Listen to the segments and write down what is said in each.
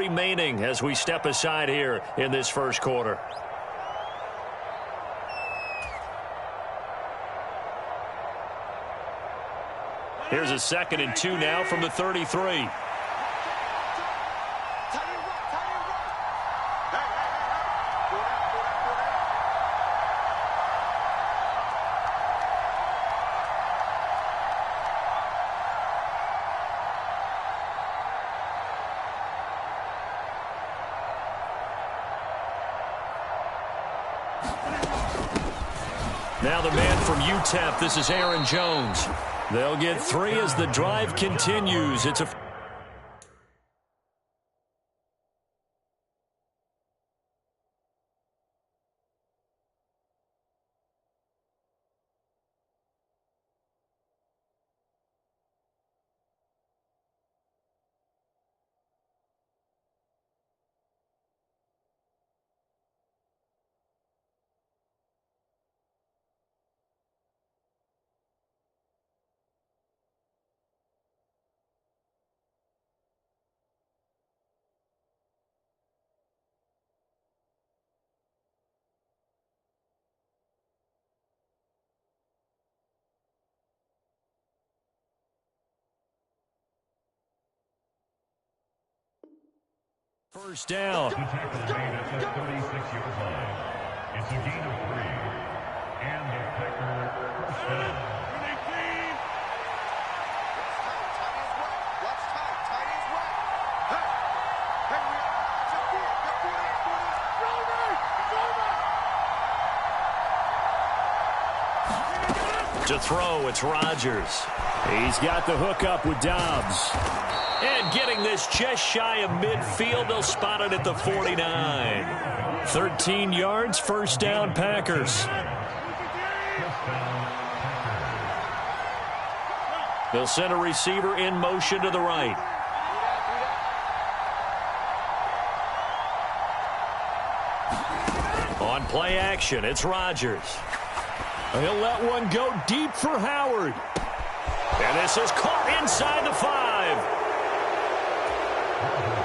remaining as we step aside here in this first quarter. Here's a 2nd and 2 now from the 33. Now the man from UTEP, this is Aaron Jones. They'll get 3 as the drive continues. It's a... First down. The tackle made at the 36-yard line. It's a gain of 3. And the Packer first down. To throw, it's Rodgers. He's got the hook up with Dobbs. And getting this just shy of midfield, they'll spot it at the 49. 13 yards, first down, Packers. They'll send a receiver in motion to the right. On play action, it's Rodgers. He'll let one go deep for Howard. And this is caught inside the 5.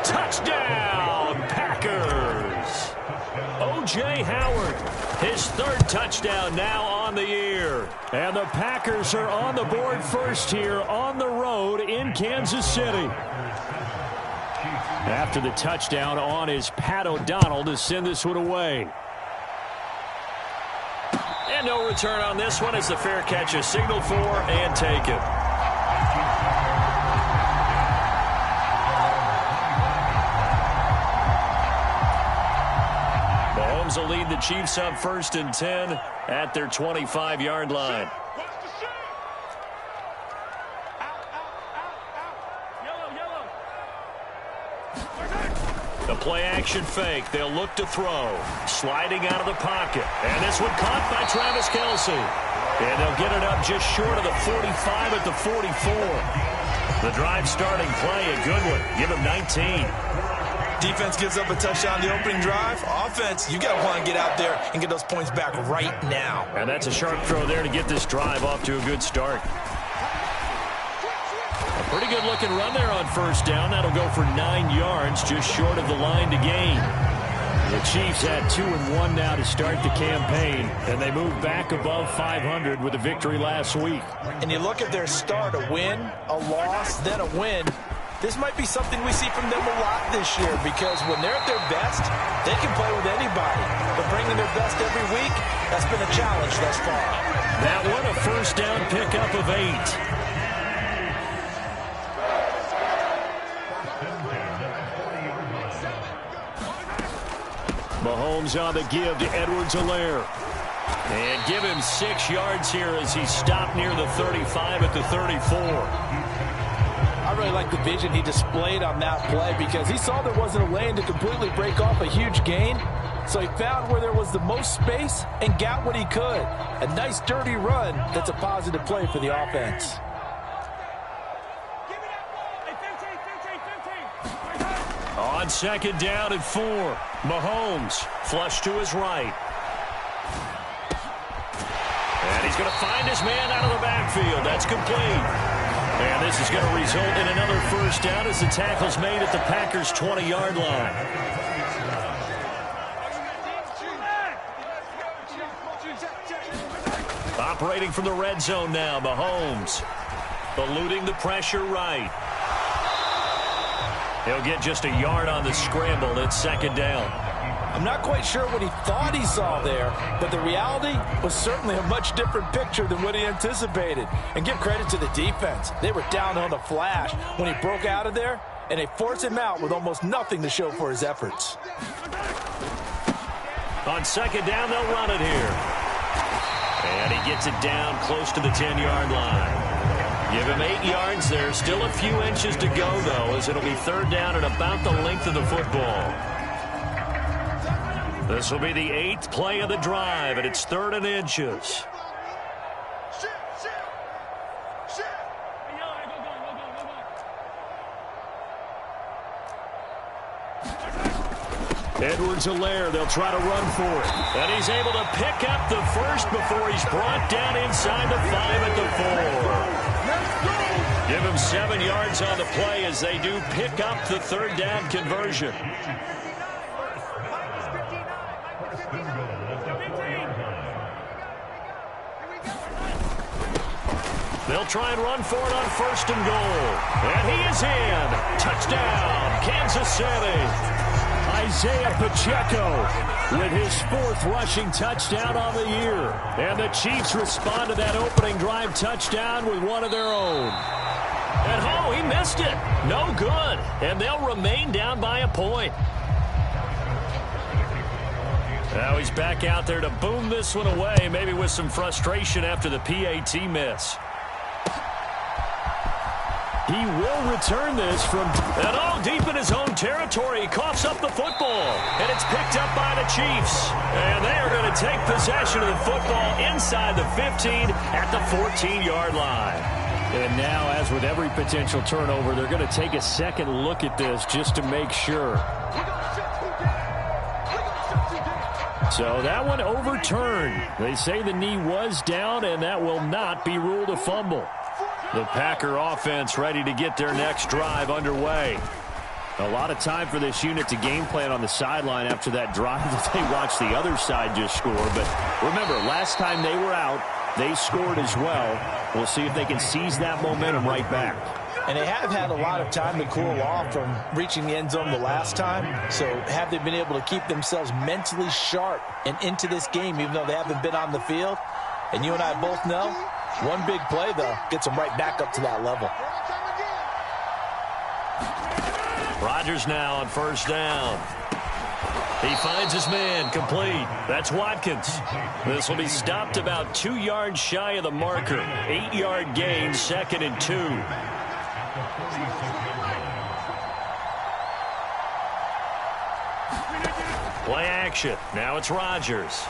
Touchdown, Packers. O.J. Howard, his 3rd touchdown now on the year. And the Packers are on the board first here on the road in Kansas City. After the touchdown on is Pat O'Donnell to send this one away. And no return on this one as the fair catch is signaled for and taken. Mahomes will lead the Chiefs up 1st and 10 at their 25-yard line. The play-action fake. They'll look to throw. Sliding out of the pocket. And this one caught by Travis Kelce. And they'll get it up just short of the 45 at the 44. The drive starting play, a good one. Give him 19. Defense gives up a touchdown the opening drive. Offense, you got to want to get out there and get those points back right now. And that's a sharp throw there to get this drive off to a good start. A pretty good-looking run there on first down. That'll go for 9 yards, just short of the line to gain. The Chiefs had 2-1 now to start the campaign, and they moved back above 500 with a victory last week. And you look at their start, a win, a loss, then a win. This might be something we see from them a lot this year because when they're at their best, they can play with anybody. But bringing their best every week, that's been a challenge thus far. That one, a first down pickup of 8. Mahomes on the give to Edwards-Helaire. And give him 6 yards here as he stopped near the 35 at the 34. I really like the vision he displayed on that play because he saw there wasn't a lane to completely break off a huge gain. So he found where there was the most space and got what he could. A nice dirty run that's a positive play for the offense. On second down and 4, Mahomes flush to his right. And he's going to find his man out of the backfield. That's complete. And this is going to result in another first down as the tackle's made at the Packers' 20-yard line. Operating from the red zone now, Mahomes. Eluding the pressure right. He'll get just a yard on the scramble. It's second down. I'm not quite sure what he thought he saw there, but the reality was certainly a much different picture than what he anticipated. And give credit to the defense. They were down on the flash when he broke out of there, and they forced him out with almost nothing to show for his efforts. On second down, they'll run it here. And he gets it down close to the 10-yard line. Give him 8 yards there. Still a few inches to go, though, as it'll be third down at about the length of the football. This will be the 8th play of the drive, and it's 3rd and inches. Edwards-Helaire, they'll try to run for it. And he's able to pick up the first before he's brought down inside the 5 at the 4. Give him 7 yards on the play as they do pick up the third down conversion. They'll try and run for it on 1st and goal. And he is in. Touchdown, Kansas City. Isaiah Pacheco with his 4th rushing touchdown on the year. And the Chiefs respond to that opening drive touchdown with one of their own. And oh, he missed it. No good. And they'll remain down by a point. Now he's back out there to boom this one away, maybe with some frustration after the PAT miss. He will return this from, and oh, deep in his own territory. He coughs up the football, and it's picked up by the Chiefs. And they are going to take possession of the football inside the 15 at the 14-yard line. And now, as with every potential turnover, they're going to take a second look at this just to make sure. So that one overturned. They say the knee was down, and that will not be ruled a fumble. The Packer offense ready to get their next drive underway. A lot of time for this unit to game plan on the sideline after that drive that they watched the other side just score. But remember, last time they were out, they scored as well. We'll see if they can seize that momentum right back. And they have had a lot of time to cool off from reaching the end zone the last time. So have they been able to keep themselves mentally sharp and into this game, even though they haven't been on the field? And you and I both know, one big play, though, gets them right back up to that level. Rodgers now on 1st down. He finds his man, complete. That's Watkins. This will be stopped about 2 yards shy of the marker. 8-yard gain, 2nd and 2. Play action. Now it's Rodgers.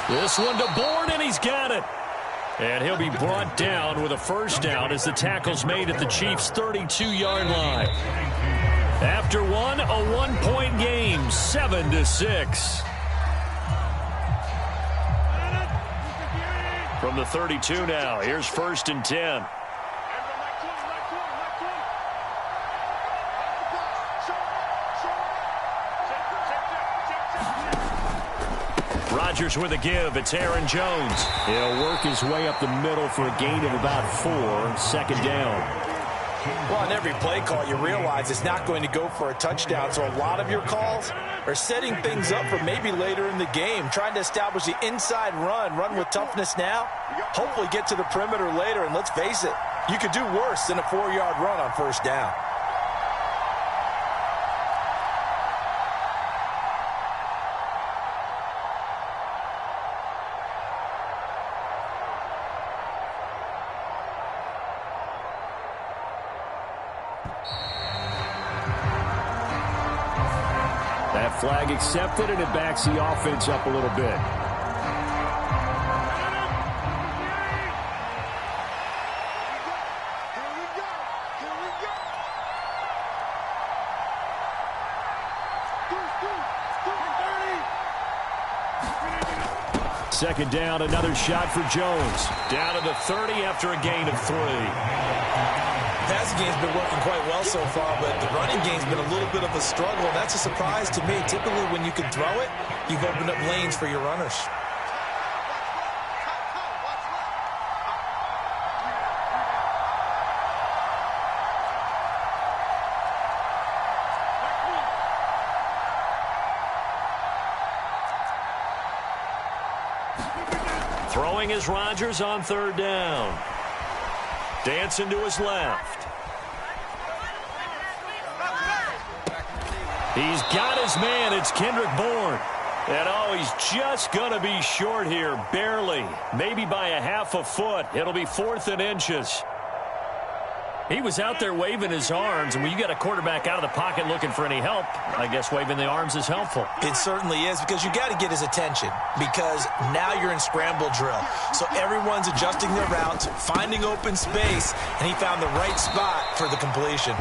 This one to Bourne, and he's got it. And he'll be brought down with a first down as the tackle's made at the Chiefs' 32-yard line. After one, a 1-point game, 7-6. From the 32 now, here's 1st and 10. Rodgers with a give. It's Aaron Jones. He'll work his way up the middle for a gain of about 4. 2nd down. Well, on every play call, you realize it's not going to go for a touchdown. So a lot of your calls are setting things up for maybe later in the game, trying to establish the inside run with toughness now, hopefully get to the perimeter later. And let's face it, you could do worse than a 4-yard run on 1st down. That flag accepted, and it backs the offense up a little bit. second down, another shot for Jones. Down to the 30 after a gain of 3. Passing game's been working quite well so far, but the running game's been a little bit of a struggle. That's a surprise to me. Typically, when you can throw it, you've opened up lanes for your runners. Throwing is Rodgers on third down. Dancing to his left. He's got his man. It's Kendrick Bourne. And, oh, he's just going to be short here, barely. Maybe by a half a foot. It'll be 4th and inches. He was out there waving his arms, and when you got a quarterback out of the pocket looking for any help, I guess waving the arms is helpful. It certainly is, because you got to get his attention, because now you're in scramble drill. So everyone's adjusting their routes, finding open space, and he found the right spot for the completion.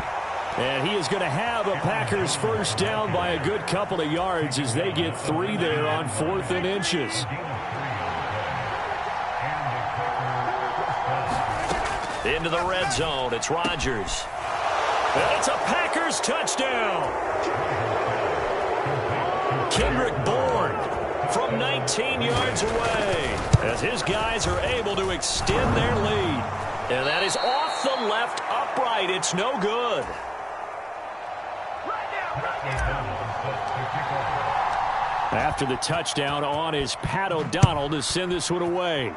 And he is going to have a Packers first down by a good couple of yards as they get 3 there on 4th and inches. Into the red zone, it's Rodgers. And it's a Packers touchdown. Kendrick Bourne from 19 yards away as his guys are able to extend their lead. And that is off the left upright. It's no good. After the touchdown on is Pat O'Donnell to send this one away.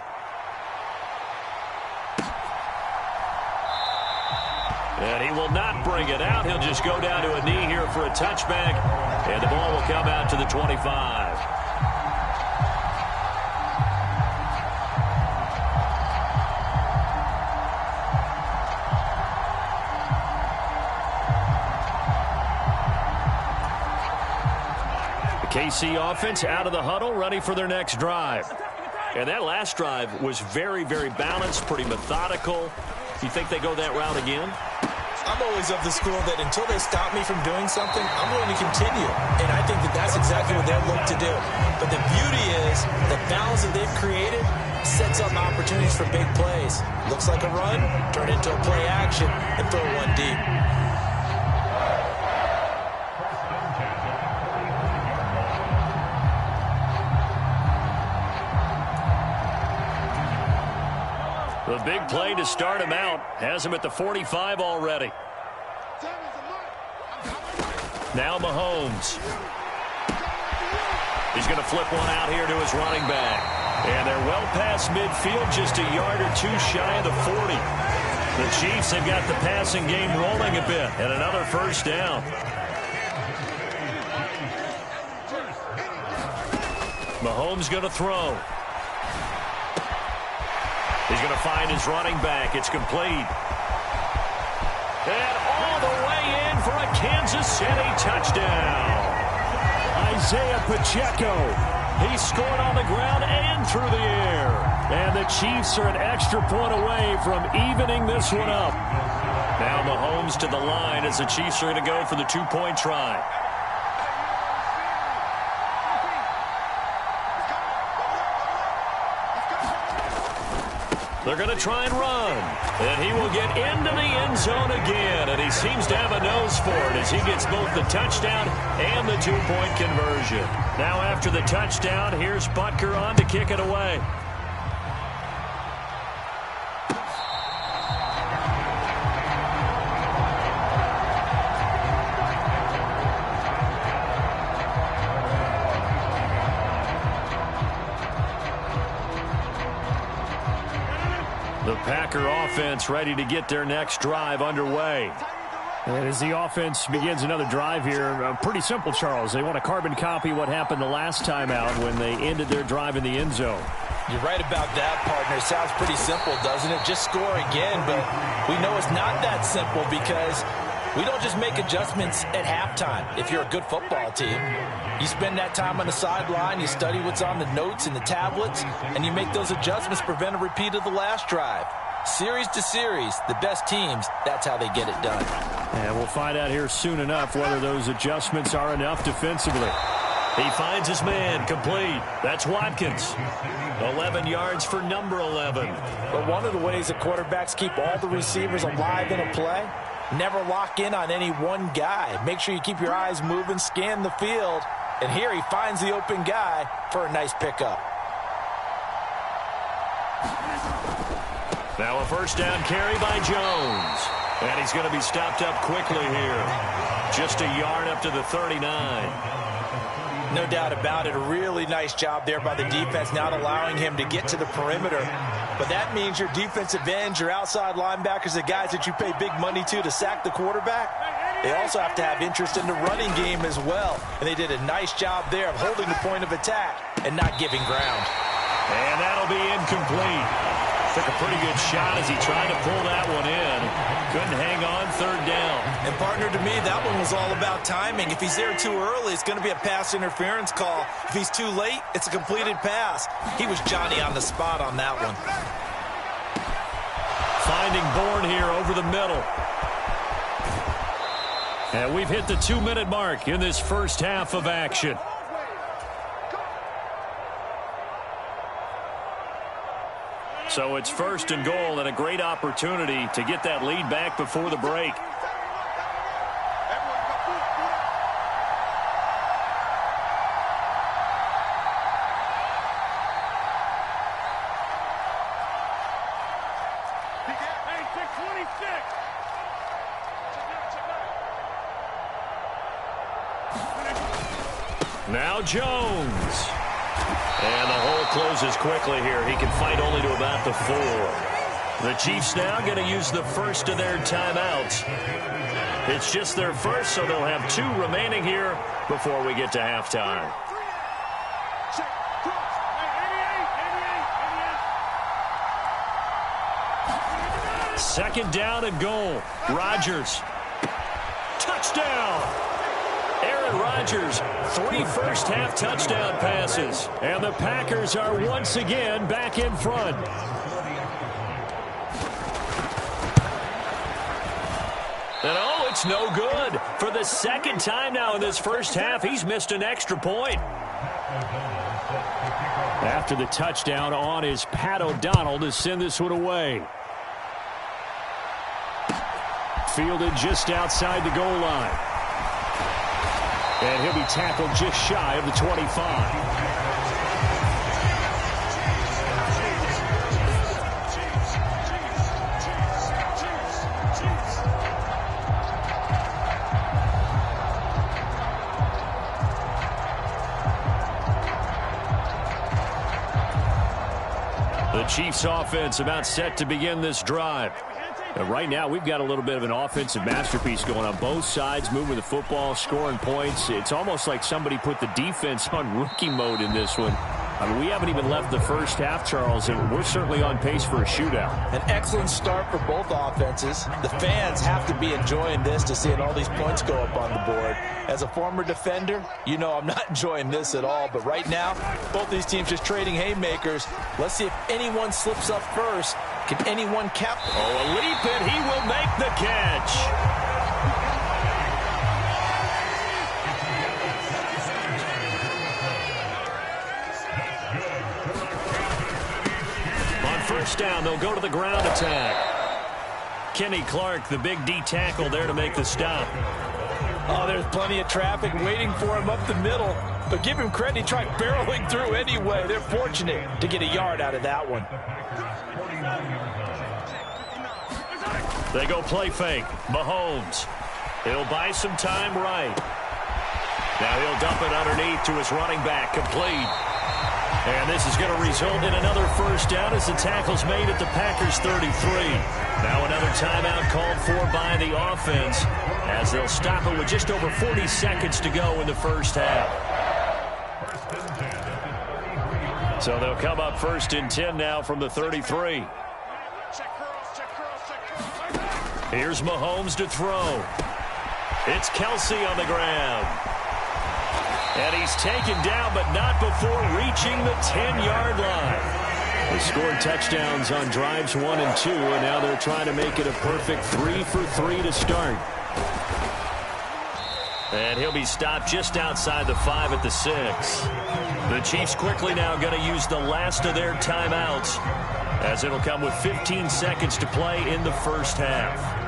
And he will not bring it out. He'll just go down to a knee here for a touchback. And the ball will come out to the 25. The KC offense out of the huddle, ready for their next drive. And that last drive was very, very balanced, pretty methodical. Do you think they go that route again? I'm always of the school that until they stop me from doing something, I'm going to continue. And I think that that's exactly what they'll look to do. But the beauty is the balance that they've created sets up opportunities for big plays. Looks like a run, turn it into a play action, and throw one deep. The big play to start him out. Has him at the 45 already. Now Mahomes. He's going to flip one out here to his running back. And they're well past midfield, just a yard or two shy of the 40. The Chiefs have got the passing game rolling a bit. And another first down. Mahomes going to throw. He's going to find his running back. It's complete. And all the way in for a Kansas City touchdown. Isaiah Pacheco. He scored on the ground and through the air. And the Chiefs are an extra point away from evening this one up. Now Mahomes to the line as the Chiefs are going to go for the two-point try. They're going to try and run. And he will get into the end zone again. And he seems to have a nose for it as he gets both the touchdown and the two-point conversion. Now after the touchdown, here's Butker on to kick it away. The Packer offense ready to get their next drive underway. And as the offense begins another drive here, pretty simple, Charles. They want to carbon copy what happened the last time out when they ended their drive in the end zone. You're right about that, partner. It sounds pretty simple, doesn't it? Just score again, but we know it's not that simple because we don't just make adjustments at halftime. If you're a good football team, you spend that time on the sideline, you study what's on the notes and the tablets, and you make those adjustments to prevent a repeat of the last drive. Series to series, the best teams, that's how they get it done. And we'll find out here soon enough whether those adjustments are enough defensively. He finds his man, complete. That's Watkins. 11 yards for number 11. But one of the ways that quarterbacks keep all the receivers alive in a play, never lock in on any one guy. Make sure you keep your eyes moving, scan the field. And here he finds the open guy for a nice pickup. Now a first down carry by Jones. And he's going to be stopped up quickly here. Just a yard up to the 39. No doubt about it. A really nice job there by the defense, not allowing him to get to the perimeter. But that means your defensive ends, your outside linebackers, the guys that you pay big money to sack the quarterback, they also have to have interest in the running game as well. And they did a nice job there of holding the point of attack and not giving ground. And that'll be incomplete. Took a pretty good shot as he tried to pull that one in. Couldn't hang on, third down. And partner, to me, that one was all about timing. If he's there too early, it's going to be a pass interference call. If he's too late, it's a completed pass. He was Johnny on the spot on that one. Finding Bourne here over the middle. And we've hit the 2-minute mark in this first half of action. So it's first and goal and a great opportunity to get that lead back before the break. Now Jones. And the hole closes quickly here. He can fight only to about the 4. The Chiefs now going to use the first of their timeouts. It's just their first, so they'll have 2 remaining here before we get to halftime. Second down and goal. Rodgers. Touchdown! Aaron Rodgers, 3 first-half touchdown passes. And the Packers are once again back in front. And oh, it's no good. For the second time now in this first half, he's missed an extra point. After the touchdown on is Pat O'Donnell to send this one away. Fielded just outside the goal line. And he'll be tackled just shy of the 25. The Chiefs offense about set to begin this drive. Right now, we've got a little bit of an offensive masterpiece going on both sides, moving the football, scoring points. It's almost like somebody put the defense on rookie mode in this one. I mean, we haven't even left the first half, Charles, and we're certainly on pace for a shootout. An excellent start for both offenses. The fans have to be enjoying this to seeing all these points go up on the board. As a former defender, you know I'm not enjoying this at all. But right now, both these teams just trading haymakers. Let's see if anyone slips up first. Can anyone cap? Oh, a leap, and he will make the catch. On first down, they'll go to the ground attack. Kenny Clark, the big D tackle there to make the stop. Oh, there's plenty of traffic waiting for him up the middle. But give him credit, he tried barreling through anyway. They're fortunate to get a yard out of that one. They go play fake. Mahomes. He'll buy some time right. Now he'll dump it underneath to his running back. Complete. And this is going to result in another first down as the tackle's made at the Packers 33. Now another timeout called for by the offense as they'll stop it with just over 40 seconds to go in the first half. So they'll come up first and 10 now from the 33. Here's Mahomes to throw. It's Kelsey on the ground. And he's taken down, but not before reaching the 10-yard line. They scored touchdowns on drives 1 and 2, and now they're trying to make it a perfect 3 for 3 to start. And he'll be stopped just outside the 5 at the 6. The Chiefs quickly now going to use the last of their timeouts, as it'll come with 15 seconds to play in the first half.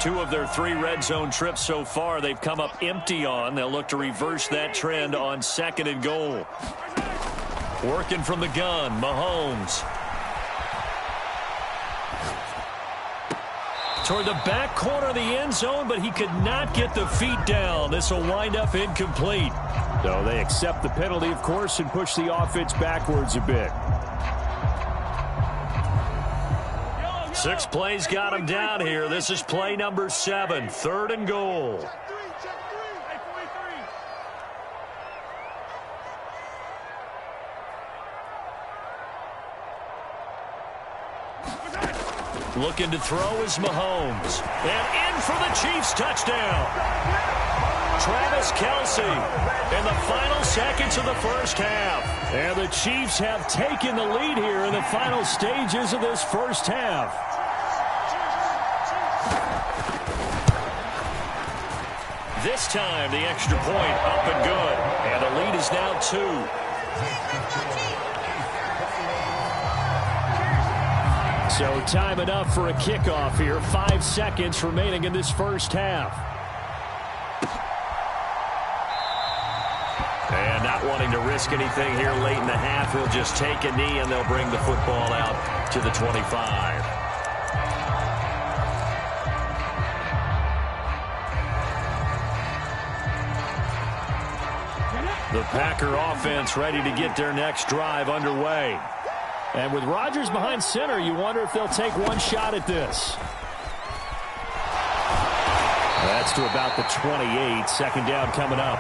2 of their 3 red zone trips so far they've come up empty on. They'll look to reverse that trend on 2nd and goal. Working from the gun, Mahomes. Toward the back corner of the end zone, but he could not get the feet down. This will wind up incomplete. So they accept the penalty, of course, and push the offense backwards a bit. 6 plays got him down here. This is play number 7, 3rd and goal. Looking to throw is Mahomes. And in for the Chiefs touchdown. Travis Kelce in the final seconds of the first half. And the Chiefs have taken the lead here in the final stages of this first half. This time the extra point up and good. And the lead is now 2. So time enough for a kickoff here. 5 seconds remaining in this first half. And not wanting to risk anything here late in the half, he'll just take a knee and they'll bring the football out to the 25. The Packer offense ready to get their next drive underway. And with Rodgers behind center, you wonder if they'll take one shot at this. That's to about the 28. 2nd down coming up.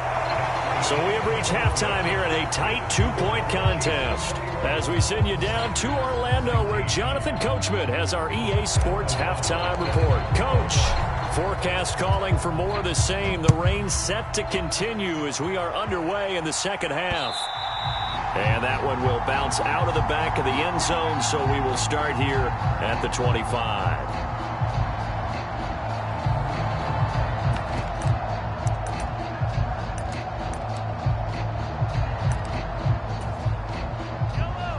So we have reached halftime here in a tight 2-point contest, as we send you down to Orlando, where Jonathan Coachman has our EA Sports halftime report. Coach, forecast calling for more of the same. The rain set to continue as we are underway in the second half. And that one will bounce out of the back of the end zone, so we will start here at the 25.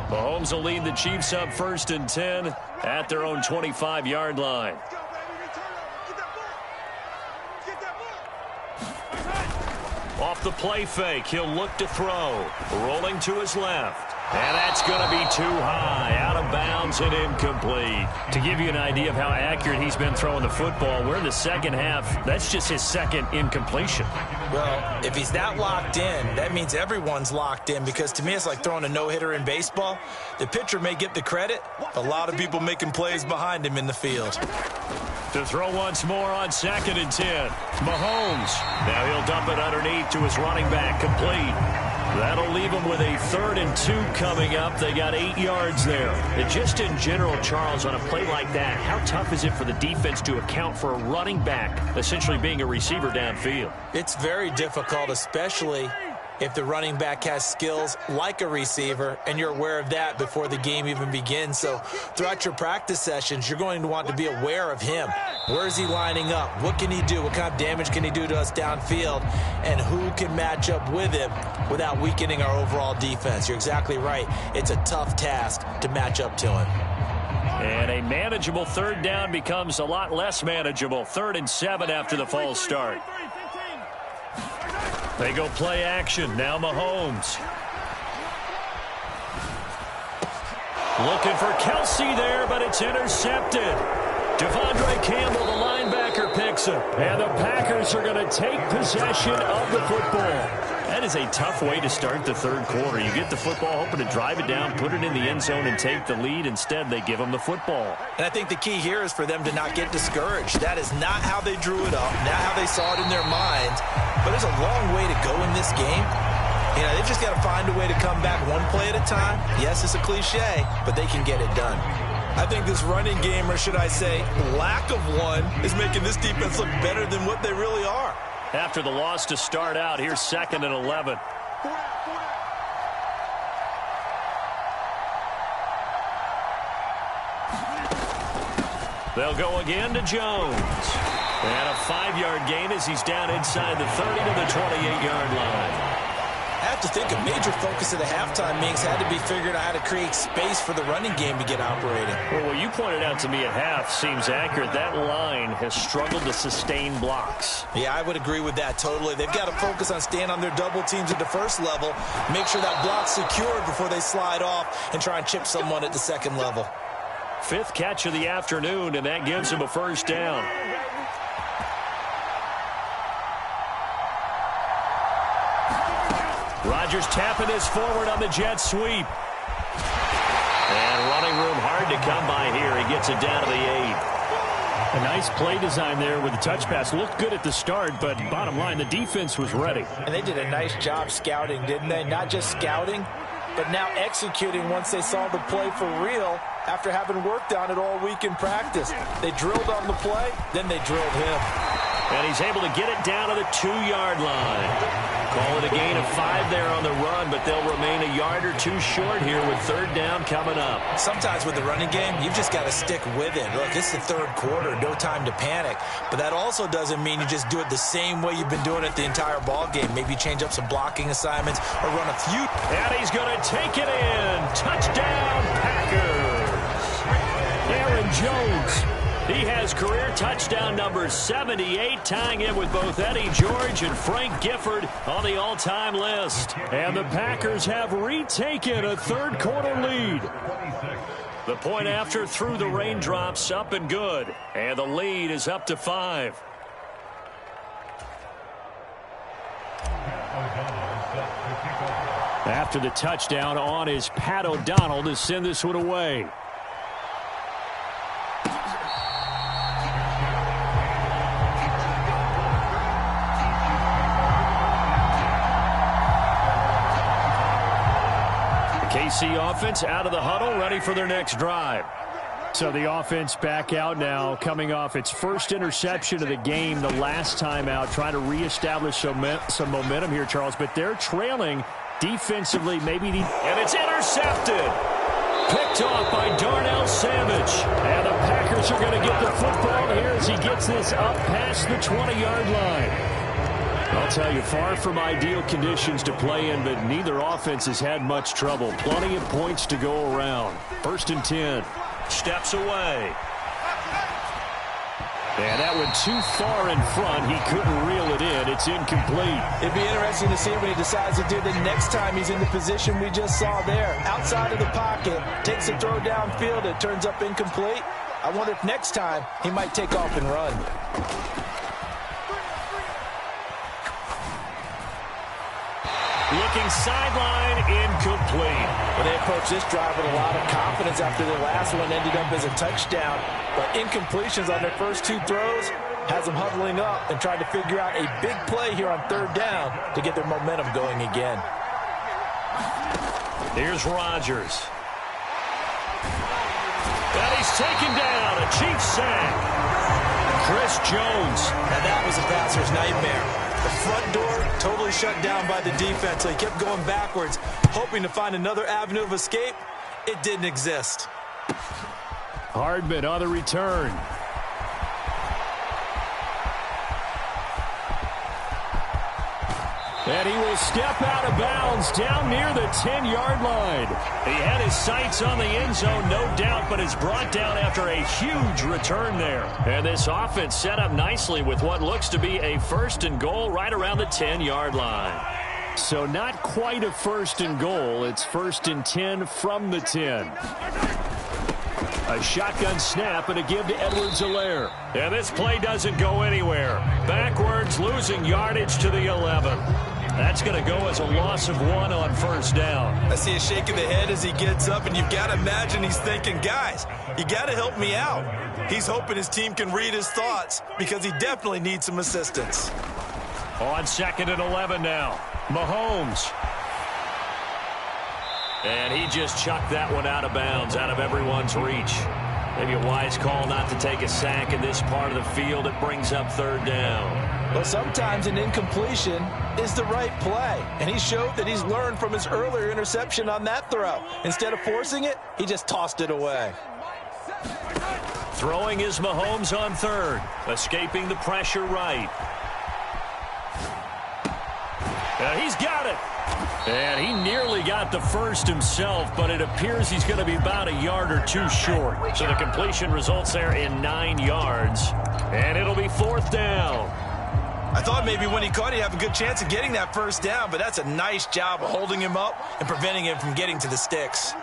Mahomes will lead the Chiefs up 1st and 10 at their own 25-yard line. Off the play fake, he'll look to throw. Rolling to his left. And that's going to be too high. Out of bounds and incomplete. To give you an idea of how accurate he's been throwing the football, we're in the second half. That's just his 2nd incompletion. Well, if he's that locked in, that means everyone's locked in, because to me it's like throwing a no-hitter in baseball. The pitcher may get the credit, a lot of people making plays behind him in the field. To throw once more on 2nd and 10. Mahomes. Now he'll dump it underneath to his running back, complete. That'll leave them with a 3rd and 2 coming up. They got 8 yards there. And just in general, Charles, on a play like that, how tough is it for the defense to account for a running back essentially being a receiver downfield? It's very difficult, especially if the running back has skills like a receiver, and you're aware of that before the game even begins. So throughout your practice sessions, you're going to want to be aware of him. Where is he lining up? What can he do? What kind of damage can he do to us downfield? And who can match up with him without weakening our overall defense? You're exactly right. It's a tough task to match up to him. And a manageable 3rd down becomes a lot less manageable. 3rd and 7 after the false start. They go play action. Now Mahomes. Looking for Kelce there, but it's intercepted. Devondre Campbell, the linebacker, picks him. And the Packers are going to take possession of the football. That is a tough way to start the 3rd quarter. You get the football, hoping to drive it down, put it in the end zone, and take the lead. Instead, they give them the football. And I think the key here is for them to not get discouraged. That is not how they drew it up, not how they saw it in their minds. But there's a long way to go in this game. You know, they've just got to find a way to come back one play at a time. Yes, it's a cliche, but they can get it done. I think this running game, or should I say lack of one, is making this defense look better than what they really are. After the loss to start out, here's 2nd and 11. They'll go again to Jones. And a 5-yard gain as he's down inside the 30 to the 28-yard line. I have to think a major focus of the halftime meetings had to be figuring out how to create space for the running game to get operating. Well, what you pointed out to me at half seems accurate. That line has struggled to sustain blocks. Yeah, I would agree with that totally. They've got to focus on staying on their double teams at the first level, make sure that block's secured before they slide off and try and chip someone at the second level. 5th catch of the afternoon, and that gives him a first down. Rodgers tapping this forward on the jet sweep. And running room hard to come by here. He gets it down to the 8. A nice play design there with the touch pass. Looked good at the start, but bottom line, the defense was ready. And they did a nice job scouting, didn't they? Not just scouting, but now executing once they saw the play for real after having worked on it all week in practice. They drilled on the play, then they drilled him. And he's able to get it down to the 2-yard line. Call it a gain of 5 there on the run, but they'll remain a yard or 2 short here with 3rd down coming up. Sometimes with the running game, you've just got to stick with it. Look, it's the 3rd quarter, no time to panic. But that also doesn't mean you just do it the same way you've been doing it the entire ball game. Maybe change up some blocking assignments or run a few. And he's going to take it in. Touchdown, Packers. Aaron Jones. He has career touchdown number 78, tying it with both Eddie George and Frank Gifford on the all-time list. And the Packers have retaken a 3rd quarter lead. The point after through the raindrops, up and good. And the lead is up to 5. After the touchdown on is Pat O'Donnell to send this one away. KC offense out of the huddle, ready for their next drive. So the offense back out now, coming off its first interception of the game the last time out, trying to reestablish some momentum here, Charles. But they're trailing defensively, maybe. And it's intercepted. Picked off by Darnell Savage. And the Packers are going to get the football here as he gets this up past the 20-yard line. I'll tell you, far from ideal conditions to play in, but neither offense has had much trouble. Plenty of points to go around. 1st and 10. Steps away. And that went too far in front. He couldn't reel it in. It's incomplete. It'd be interesting to see what he decides to do the next time he's in the position we just saw there. Outside of the pocket, takes a throw downfield. It turns up incomplete. I wonder if next time he might take off and run. Looking sideline, incomplete. Well, they approached this drive with a lot of confidence after their last one ended up as a touchdown. But incompletions on their first 2 throws has them huddling up and trying to figure out a big play here on 3rd down to get their momentum going again. Here's Rodgers. And he's taken down, a Chiefs sack. Chris Jones. Now that was a passer's nightmare. The front door totally shut down by the defense, so he kept going backwards, hoping to find another avenue of escape. It didn't exist. Hardman on the return. And he will step out of bounds down near the 10-yard line. He had his sights on the end zone, no doubt, but is brought down after a huge return there. And this offense set up nicely with what looks to be a 1st and goal right around the 10-yard line. So not quite a 1st and goal. It's 1st and 10 from the 10. A shotgun snap and a give to Edwards-Helaire. And this play doesn't go anywhere. Backwards, losing yardage to the 11. That's going to go as a loss of 1 on 1st down. I see a shake of the head as he gets up, and you've got to imagine he's thinking, guys, you got to help me out. He's hoping his team can read his thoughts because he definitely needs some assistance. On 2nd and 11 now. Mahomes. And he just chucked that one out of bounds, out of everyone's reach. Maybe a wise call not to take a sack in this part of the field. It brings up 3rd down. But sometimes an incompletion is the right play. And he showed that he's learned from his earlier interception on that throw. Instead of forcing it, he just tossed it away. Throwing is Mahomes on third. Escaping the pressure right. He's got it. And he nearly got the first himself, but it appears he's going to be about a yard or two short. So the completion results there in 9 yards. And it'll be 4th down. I thought maybe when he caught it, he'd have a good chance of getting that first down, but that's a nice job of holding him up and preventing him from getting to the sticks.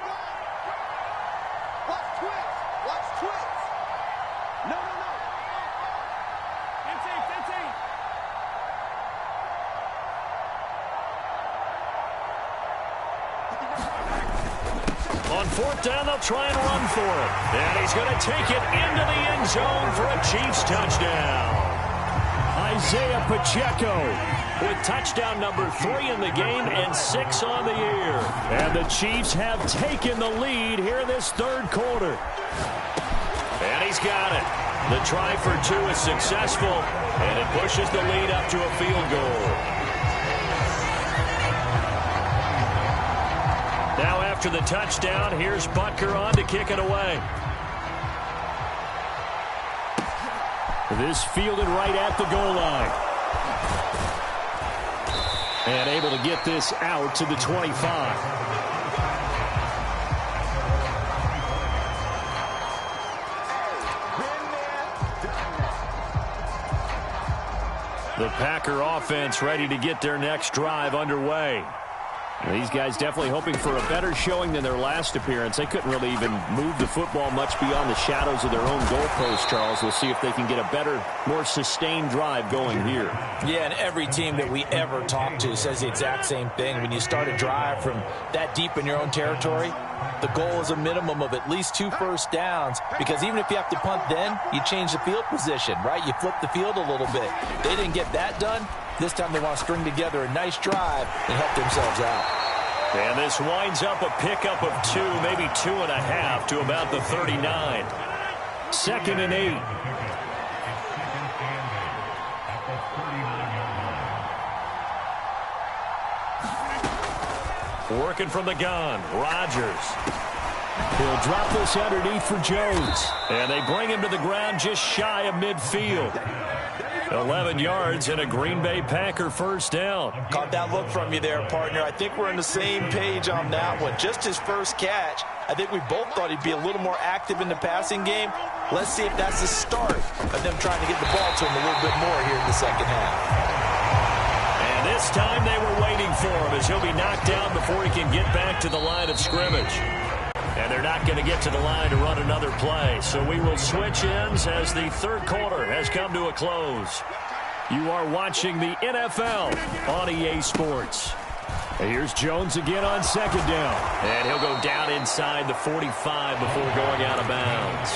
On 4th down, they'll try and run for it. And he's going to take it into the end zone for a Chiefs touchdown. Isaiah Pacheco with touchdown number 3 in the game and 6 on the year. And the Chiefs have taken the lead here this 3rd quarter. And he's got it. The try for 2 is successful, and it pushes the lead up to a field goal. Now after the touchdown, here's Butker on to kick it away. This fielded right at the goal line. And able to get this out to the 25. The Packer offense ready to get their next drive underway. These guys definitely hoping for a better showing than their last appearance. They couldn't really even move the football much beyond the shadows of their own goalpost, Charles. We'll see if they can get a better, more sustained drive going here. Yeah, and every team that we ever talk to says the exact same thing. When you start a drive from that deep in your own territory, the goal is a minimum of at least 2 first downs, because even if you have to punt then, you change the field position, right? You flip the field a little bit. They didn't get that done. This time they want to string together a nice drive and help themselves out. And this winds up a pickup of 2, maybe 2.5 to about the 39. 2nd and 8. Working from the gun, Rodgers. He'll drop this underneath for Jones. And they bring him to the ground just shy of midfield. 11 yards and a Green Bay Packer first down. Caught that look from you there, partner. I think we're on the same page on that one. Just his first catch. I think we both thought he'd be a little more active in the passing game. Let's see if that's the start of them trying to get the ball to him a little bit more here in the second half. And this time they were waiting for him, as he'll be knocked down before he can get back to the line of scrimmage. And they're not going to get to the line to run another play. So we will switch ends as the 3rd quarter has come to a close. You are watching the NFL on EA Sports. And here's Jones again on 2nd down. And he'll go down inside the 45 before going out of bounds.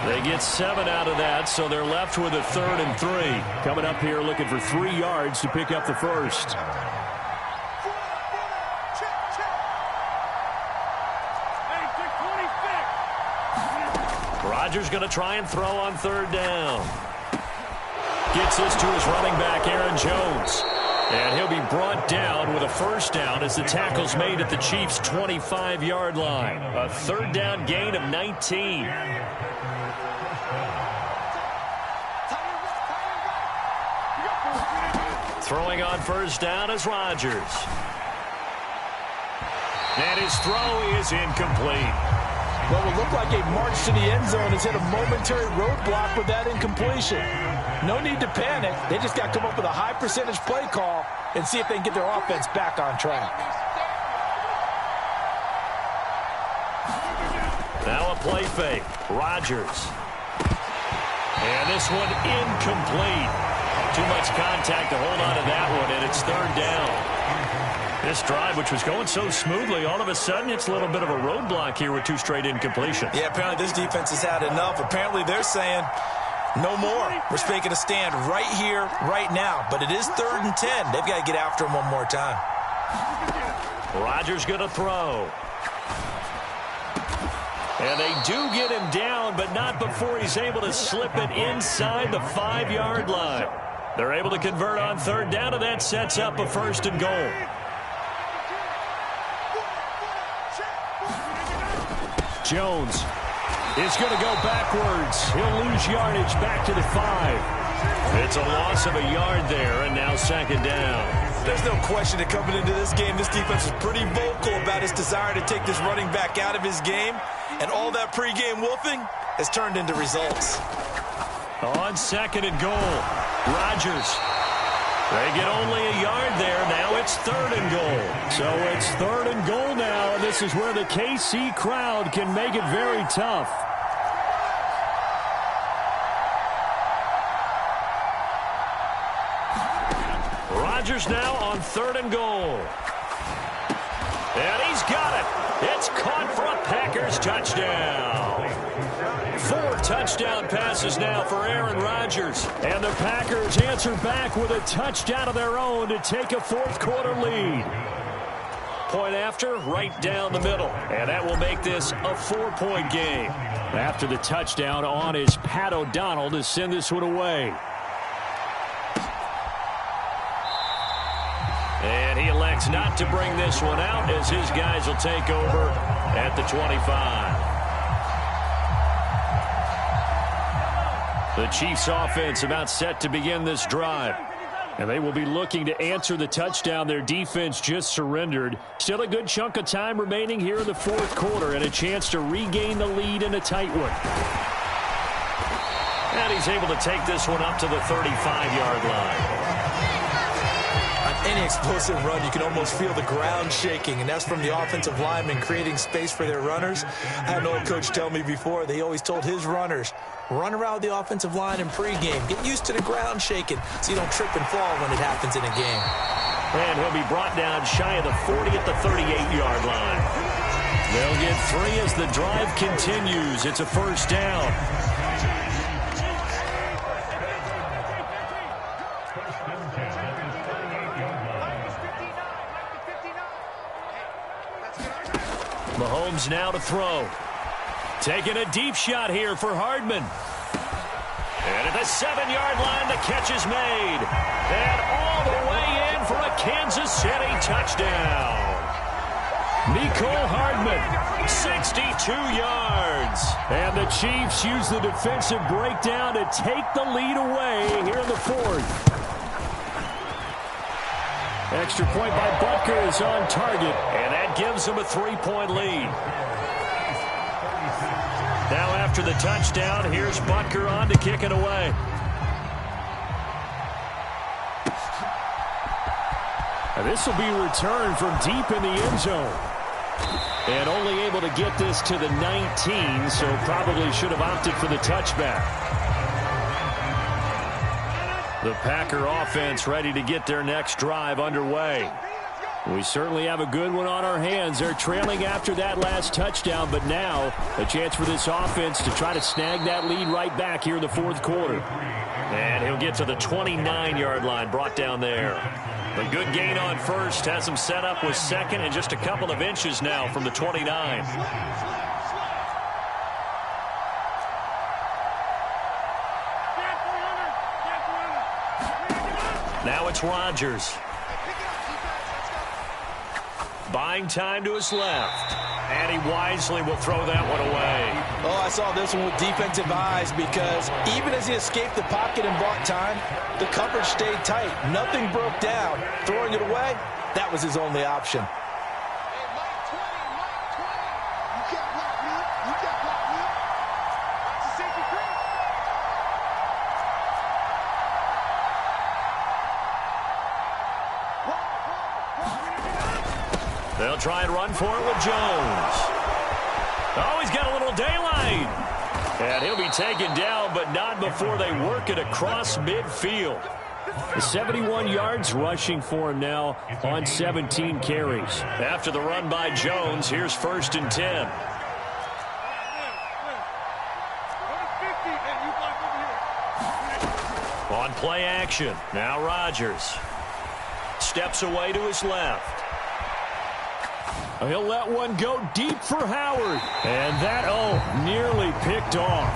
They get 7 out of that, so they're left with a 3rd and 3. Coming up here looking for 3 yards to pick up the first. Rodgers going to try and throw on 3rd down. Gets this to his running back, Aaron Jones. And he'll be brought down with a first down as the tackle's made at the Chiefs' 25-yard line. A 3rd down gain of 19. Throwing on first down is Rodgers. And his throw is incomplete. Well, it looked like a march to the end zone has hit a momentary roadblock with that incompletion. No need to panic. They just got to come up with a high percentage play call and see if they can get their offense back on track. Now a play fake. Rodgers. And this one incomplete. Too much contact to hold on to that one, and it's 3rd down. This drive, which was going so smoothly, all of a sudden it's a little bit of a roadblock here with 2 straight incompletions. Yeah, apparently this defense has had enough. Apparently they're saying no more. We're making a stand right here, right now. But it is 3rd and 10. They've got to get after him one more time. Rodgers going to throw. And they do get him down, but not before he's able to slip it inside the 5-yard line. They're able to convert on 3rd down, and that sets up a 1st and goal. Jones is going to go backwards. He'll lose yardage back to the 5. It's a loss of a yard there, and now second down. There's no question that coming into this game, this defense was pretty vocal about its desire to take this running back out of his game, and all that pregame wolfing has turned into results. On second and goal, Rodgers. They get only a yard there. Now it's third and goal. So it's third and goal now, and this is where the KC crowd can make it very tough. Rodgers now on third and goal. And he's got it. It's caught for a Packers touchdown. 4 touchdown passes now for Aaron Rodgers. And the Packers answer back with a touchdown of their own to take a fourth-quarter lead. Point after, right down the middle. And that will make this a 4-point game. After the touchdown on is Pat O'Donnell to send this one away. And he elects not to bring this one out as his guys will take over at the 25. The Chiefs offense about set to begin this drive. And they will be looking to answer the touchdown their defense just surrendered. Still a good chunk of time remaining here in the fourth quarter and a chance to regain the lead in a tight one. And he's able to take this one up to the 35-yard line. Any explosive run, you can almost feel the ground shaking, and that's from the offensive linemen creating space for their runners. I had an old coach tell me before, they always told his runners, run around the offensive line in pregame. Get used to the ground shaking so you don't trip and fall when it happens in a game. And he'll be brought down shy of the 40 at the 38-yard line. They'll get 3 as the drive continues. It's a first down. Mahomes now to throw. Taking a deep shot here for Hardman. And at the 7-yard line, the catch is made. And all the way in for a Kansas City touchdown. Nicole Hardman, 62 yards. And the Chiefs use the defensive breakdown to take the lead away here in the fourth. Extra point by Butker is on target. And that gives them a 3-point lead. Now after the touchdown, here's Butker on to kick it away. And this will be returned from deep in the end zone. And only able to get this to the 19, so probably should have opted for the touchback. The Packer offense ready to get their next drive underway. We certainly have a good one on our hands. They're trailing after that last touchdown, but now a chance for this offense to try to snag that lead right back here in the fourth quarter. And he'll get to the 29-yard line, brought down there. A good gain on first, has him set up with second and just a couple of inches now from the 29. Now it's Rodgers. Buying time to his left. And he wisely will throw that one away. Oh, I saw this one with defensive eyes because even as he escaped the pocket and bought time, the coverage stayed tight. Nothing broke down. Throwing it away, that was his only option. They'll try and run for it with Jones. Oh, he's got a little daylight. And he'll be taken down, but not before they work it across midfield. 71 yards rushing for him now on 17 carries. After the run by Jones, here's 1st and 10. On play action, now Rodgers. Steps away to his left. He'll let one go deep for Howard. And that, nearly picked off.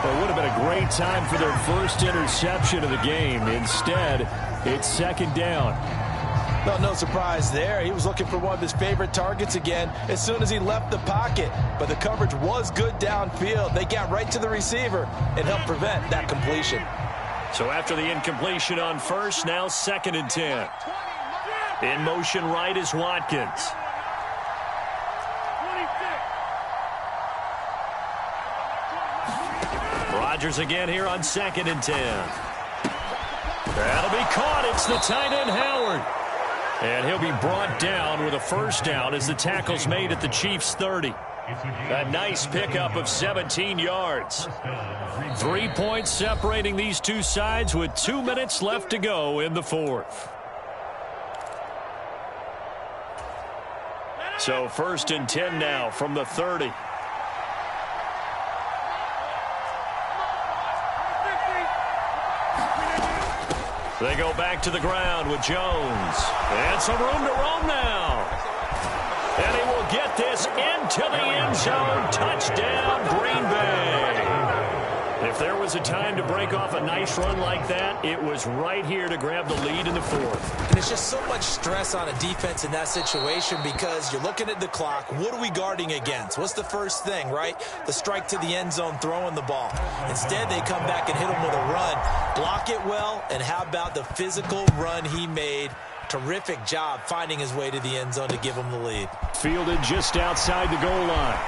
It would have been a great time for their first interception of the game. Instead, it's second down. Well, no surprise there. He was looking for one of his favorite targets again as soon as he left the pocket. But the coverage was good downfield. They got right to the receiver and helped prevent that completion. So after the incompletion on first, now 2nd and 10. In motion right is Watkins. Rodgers again here on 2nd and 10. That'll be caught. It's the tight end, Howard. And he'll be brought down with a first down as the tackle's made at the Chiefs' 30. A nice pickup of 17 yards. 3 points separating these two sides with 2 minutes left to go in the fourth. So 1st and 10 now from the 30. They go back to the ground with Jones. And some room to roam now. And he will get this into the end zone. Touchdown, Green Bay. If there was a time to break off a nice run like that, it was right here to grab the lead in the fourth. And it's just so much stress on a defense in that situation because you're looking at the clock. What are we guarding against? What's the first thing, right? The strike to the end zone, throwing the ball. Instead, they come back and hit him with a run. Block it well, and how about the physical run he made? Terrific job finding his way to the end zone to give him the lead. Fielded just outside the goal line.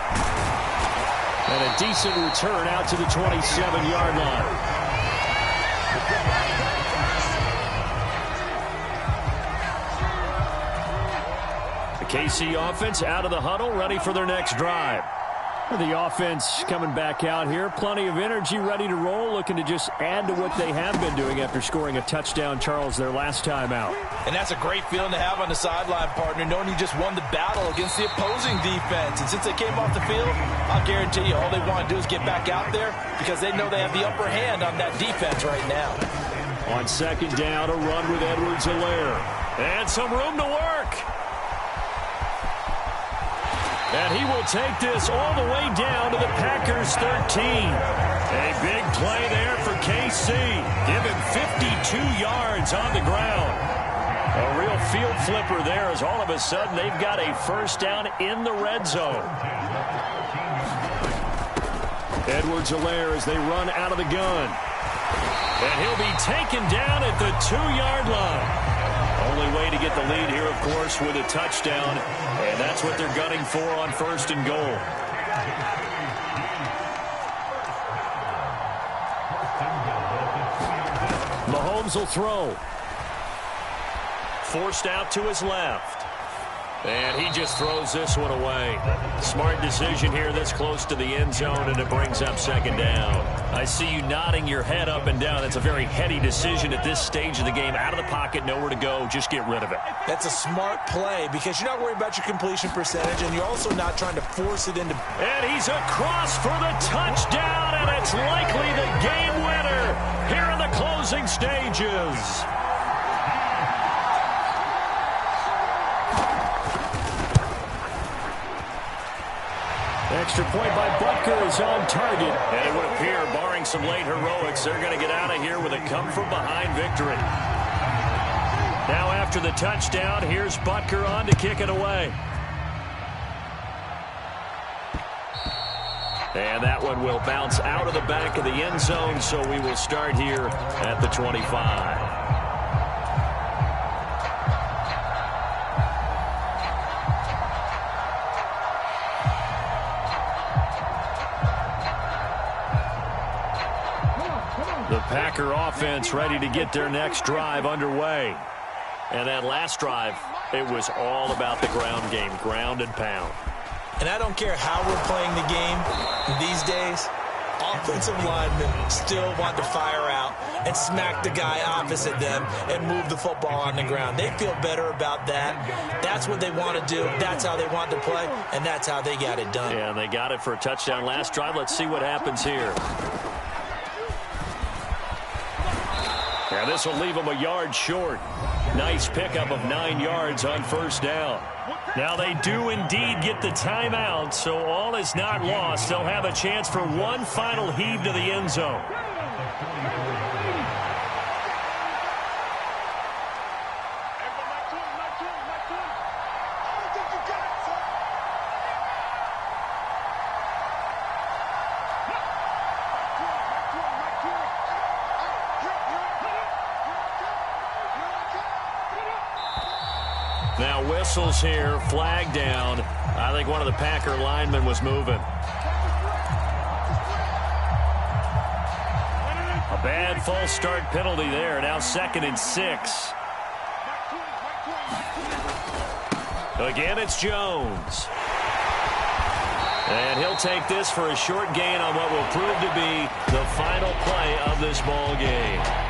And a decent return out to the 27-yard line. The KC offense out of the huddle, ready for their next drive. The offense coming back out here. Plenty of energy, ready to roll, looking to just add to what they have been doing after scoring a touchdown, Charles, their last time out. And that's a great feeling to have on the sideline, partner, knowing you just won the battle against the opposing defense. And since they came off the field, I'll guarantee you all they want to do is get back out there because they know they have the upper hand on that defense right now. On 2nd down, a run with Edwards-Helaire. And some room to work. And he will take this all the way down to the Packers' 13. A big play there for KC. Give him 52 yards on the ground. A real field flipper there as all of a sudden they've got a first down in the red zone. Edwards-Helaire as they run out of the gun. And he'll be taken down at the 2-yard line. Only way to get the lead here, of course, with a touchdown. And that's what they're gunning for on 1st and goal. Mahomes will throw. Forced out to his left. And he just throws this one away. Smart decision here this close to the end zone, and it brings up 2nd down. I see you nodding your head up and down. That's a very heady decision at this stage of the game. Out of the pocket, nowhere to go. Just get rid of it. That's a smart play because you're not worried about your completion percentage, and you're also not trying to force it into... And he's across for the touchdown, and it's likely the game winner here in the closing stages. Extra point by Butker is on target. And it would appear, barring some late heroics, they're going to get out of here with a come-from-behind victory. Now after the touchdown, here's Butker on to kick it away. And that one will bounce out of the back of the end zone, so we will start here at the 25. The Packer offense ready to get their next drive underway. And that last drive, it was all about the ground game, ground and pound. And I don't care how we're playing the game these days, offensive linemen still want to fire out and smack the guy opposite them and move the football on the ground. They feel better about that. That's what they want to do. That's how they want to play, and that's how they got it done. Yeah, and they got it for a touchdown last drive. Let's see what happens here. Yeah, this will leave them a yard short. Nice pickup of 9 yards on 1st down. Now they do indeed get the timeout, so all is not lost. They'll have a chance for one final heave to the end zone. Now whistles here, flag down. I think one of the Packer linemen was moving. A bad false start penalty there. Now 2nd and 6. Again, it's Jones. And he'll take this for a short gain on what will prove to be the final play of this ball game.